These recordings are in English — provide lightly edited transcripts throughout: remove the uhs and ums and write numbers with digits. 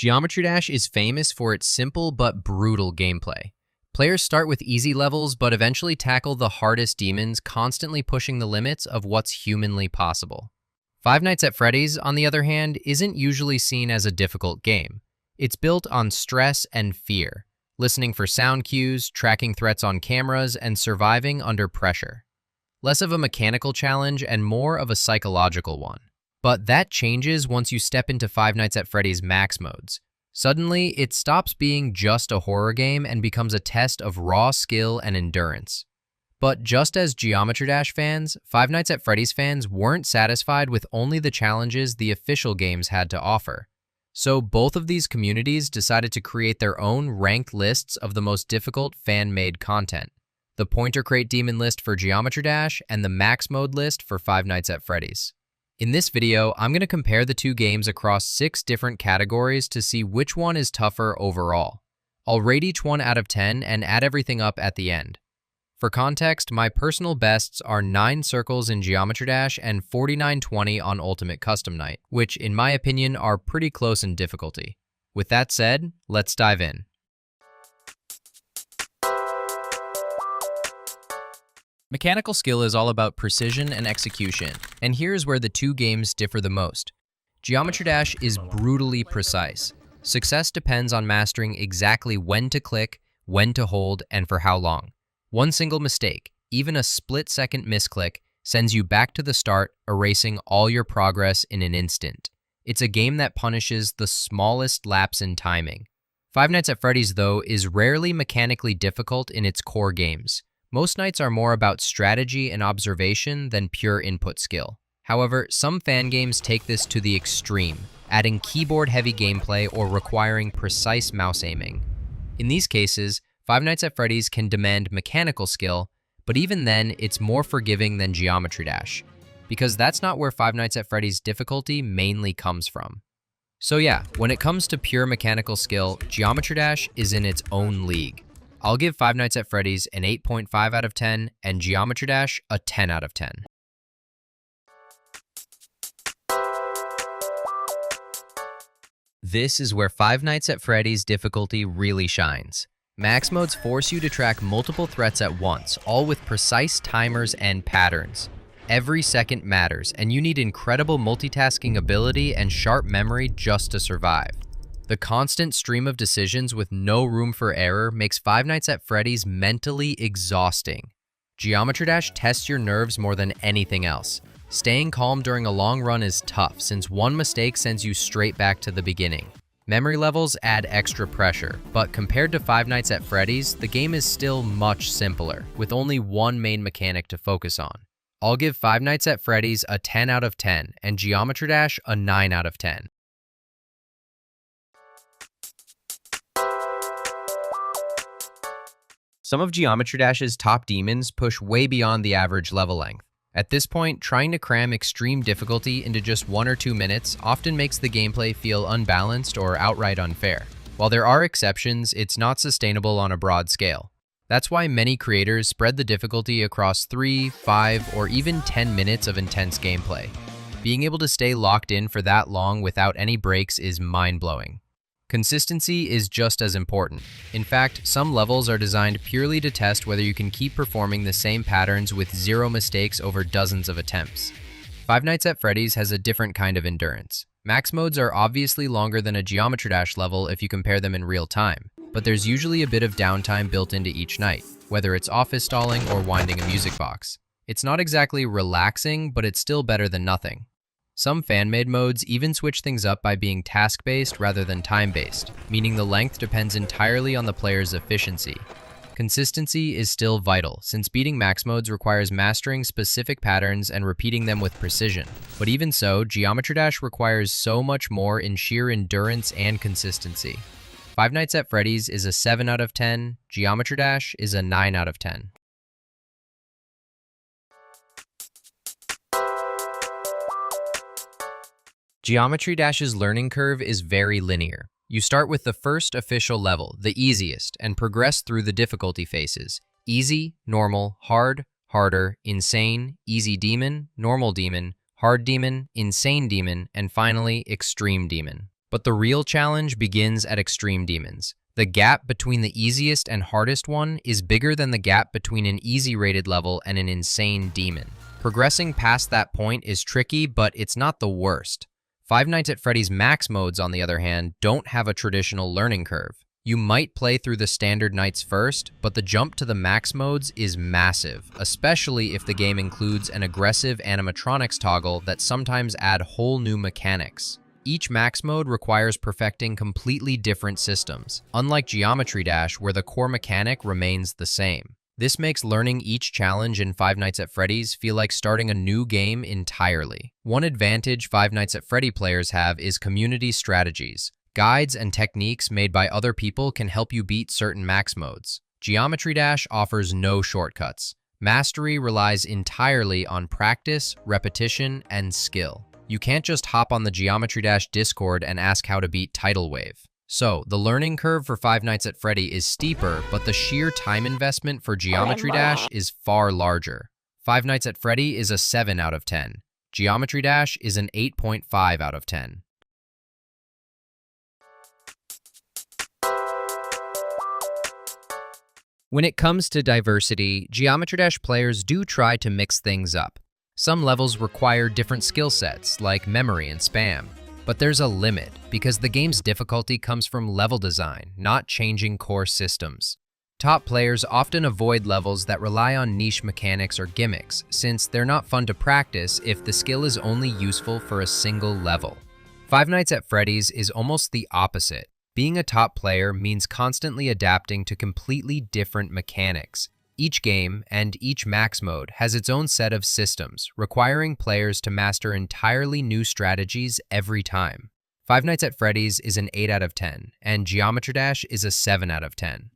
Geometry Dash is famous for its simple but brutal gameplay. Players start with easy levels but eventually tackle the hardest demons, constantly pushing the limits of what's humanly possible. Five Nights at Freddy's, on the other hand, isn't usually seen as a difficult game. It's built on stress and fear, listening for sound cues, tracking threats on cameras, and surviving under pressure. Less of a mechanical challenge and more of a psychological one. But that changes once you step into Five Nights at Freddy's Max modes. Suddenly, it stops being just a horror game and becomes a test of raw skill and endurance. But just as Geometry Dash fans, Five Nights at Freddy's fans weren't satisfied with only the challenges the official games had to offer. So both of these communities decided to create their own ranked lists of the most difficult fan-made content. The Pointer Crate Demon list for Geometry Dash and the Max Mode list for Five Nights at Freddy's. In this video, I'm going to compare the two games across 6 different categories to see which one is tougher overall. I'll rate each one out of 10 and add everything up at the end. For context, my personal bests are 9 circles in Geometry Dash and 4920 on Ultimate Custom Night, which in my opinion are pretty close in difficulty. With that said, let's dive in. Mechanical skill is all about precision and execution, and here's where the two games differ the most. Geometry Dash is brutally precise. Success depends on mastering exactly when to click, when to hold, and for how long. One single mistake, even a split-second misclick, sends you back to the start, erasing all your progress in an instant. It's a game that punishes the smallest lapse in timing. Five Nights at Freddy's, though, is rarely mechanically difficult in its core games. Most nights are more about strategy and observation than pure input skill. However, some fan games take this to the extreme, adding keyboard-heavy gameplay or requiring precise mouse aiming. In these cases, Five Nights at Freddy's can demand mechanical skill, but even then, it's more forgiving than Geometry Dash, because that's not where Five Nights at Freddy's difficulty mainly comes from. So yeah, when it comes to pure mechanical skill, Geometry Dash is in its own league. I'll give Five Nights at Freddy's an 8.5 out of 10 and Geometry Dash a 10 out of 10. This is where Five Nights at Freddy's difficulty really shines. Max modes force you to track multiple threats at once, all with precise timers and patterns. Every second matters, and you need incredible multitasking ability and sharp memory just to survive. The constant stream of decisions with no room for error makes Five Nights at Freddy's mentally exhausting. Geometry Dash tests your nerves more than anything else. Staying calm during a long run is tough since one mistake sends you straight back to the beginning. Memory levels add extra pressure, but compared to Five Nights at Freddy's, the game is still much simpler, with only one main mechanic to focus on. I'll give Five Nights at Freddy's a 10 out of 10 and Geometry Dash a 9 out of 10. Some of Geometry Dash's top demons push way beyond the average level length. At this point, trying to cram extreme difficulty into just 1 or 2 minutes often makes the gameplay feel unbalanced or outright unfair. While there are exceptions, it's not sustainable on a broad scale. That's why many creators spread the difficulty across 3, 5, or even 10 minutes of intense gameplay. Being able to stay locked in for that long without any breaks is mind-blowing. Consistency is just as important. In fact, some levels are designed purely to test whether you can keep performing the same patterns with 0 mistakes over dozens of attempts. Five Nights at Freddy's has a different kind of endurance. Max modes are obviously longer than a Geometry Dash level if you compare them in real time, but there's usually a bit of downtime built into each night, whether it's office stalling or winding a music box. It's not exactly relaxing, but it's still better than nothing. Some fan-made modes even switch things up by being task-based rather than time-based, meaning the length depends entirely on the player's efficiency. Consistency is still vital, since beating max modes requires mastering specific patterns and repeating them with precision. But even so, Geometry Dash requires so much more in sheer endurance and consistency. Five Nights at Freddy's is a 7 out of 10, Geometry Dash is a 9 out of 10. Geometry Dash's learning curve is very linear. You start with the first official level, the easiest, and progress through the difficulty phases: easy, normal, hard, harder, insane, easy demon, normal demon, hard demon, insane demon, and finally, extreme demon. But the real challenge begins at extreme demons. The gap between the easiest and hardest one is bigger than the gap between an easy-rated level and an insane demon. Progressing past that point is tricky, but it's not the worst. Five Nights at Freddy's max modes, on the other hand, don't have a traditional learning curve. You might play through the standard nights first, but the jump to the max modes is massive, especially if the game includes an aggressive animatronics toggle that sometimes add whole new mechanics. Each max mode requires perfecting completely different systems, unlike Geometry Dash, where the core mechanic remains the same. This makes learning each challenge in Five Nights at Freddy's feel like starting a new game entirely. One advantage Five Nights at Freddy players have is community strategies. Guides and techniques made by other people can help you beat certain max modes. Geometry Dash offers no shortcuts. Mastery relies entirely on practice, repetition, and skill. You can't just hop on the Geometry Dash Discord and ask how to beat Tidal Wave. So, the learning curve for Five Nights at Freddy is steeper, but the sheer time investment for Geometry Dash is far larger. Five Nights at Freddy is a 7 out of 10. Geometry Dash is an 8.5 out of 10. When it comes to diversity, Geometry Dash players do try to mix things up. Some levels require different skill sets, like memory and spam. But there's a limit, because the game's difficulty comes from level design, not changing core systems. Top players often avoid levels that rely on niche mechanics or gimmicks, since they're not fun to practice if the skill is only useful for a single level. Five Nights at Freddy's is almost the opposite. Being a top player means constantly adapting to completely different mechanics. Each game and each max mode has its own set of systems, requiring players to master entirely new strategies every time. Five Nights at Freddy's is an 8 out of 10, and Geometry Dash is a 7 out of 10.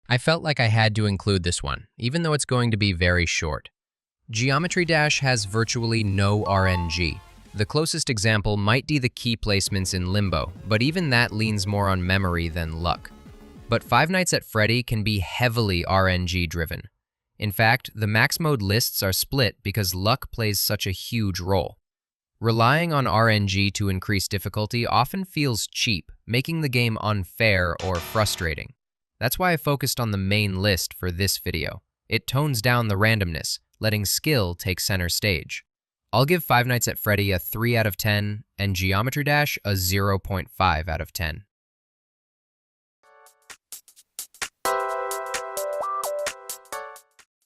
I felt like I had to include this one, even though it's going to be very short. Geometry Dash has virtually no RNG. The closest example might be the key placements in Limbo, but even that leans more on memory than luck. But Five Nights at Freddy can be heavily RNG driven. In fact, the max mode lists are split because luck plays such a huge role. Relying on RNG to increase difficulty often feels cheap, making the game unfair or frustrating. That's why I focused on the main list for this video. It tones down the randomness, letting skill take center stage. I'll give Five Nights at Freddy a 3 out of 10 and Geometry Dash a 0.5 out of 10.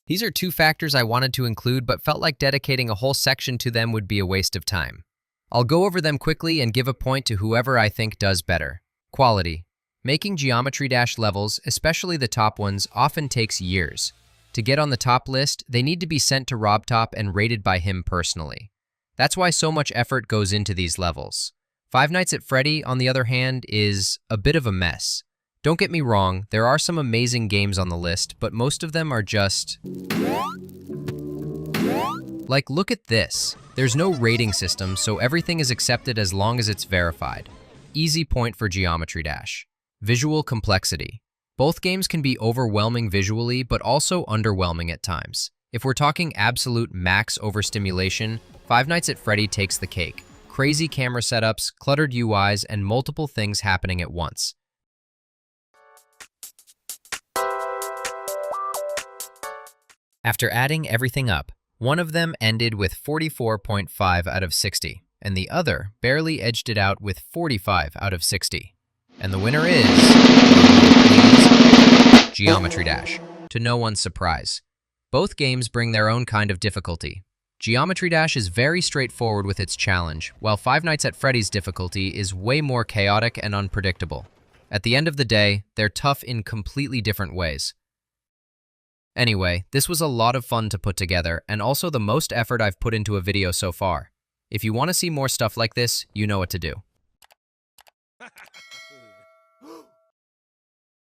These are two factors I wanted to include but felt like dedicating a whole section to them would be a waste of time. I'll go over them quickly and give a point to whoever I think does better. Quality. Making Geometry Dash levels, especially the top ones, often takes years. To get on the top list, they need to be sent to RobTop and rated by him personally. That's why so much effort goes into these levels. Five Nights at Freddy, on the other hand, is a bit of a mess. Don't get me wrong, there are some amazing games on the list, but most of them are just... Like, look at this. There's no rating system, so everything is accepted as long as it's verified. Easy point for Geometry Dash. Visual complexity. Both games can be overwhelming visually, but also underwhelming at times. If we're talking absolute max overstimulation, Five Nights at Freddy takes the cake. Crazy camera setups, cluttered UIs, and multiple things happening at once. After adding everything up, one of them ended with 44.5 out of 60, and the other barely edged it out with 45 out of 60. And the winner is... Geometry Dash, to no one's surprise. Both games bring their own kind of difficulty. Geometry Dash is very straightforward with its challenge, while Five Nights at Freddy's difficulty is way more chaotic and unpredictable. At the end of the day, they're tough in completely different ways. Anyway, this was a lot of fun to put together, and also the most effort I've put into a video so far. If you want to see more stuff like this, you know what to do.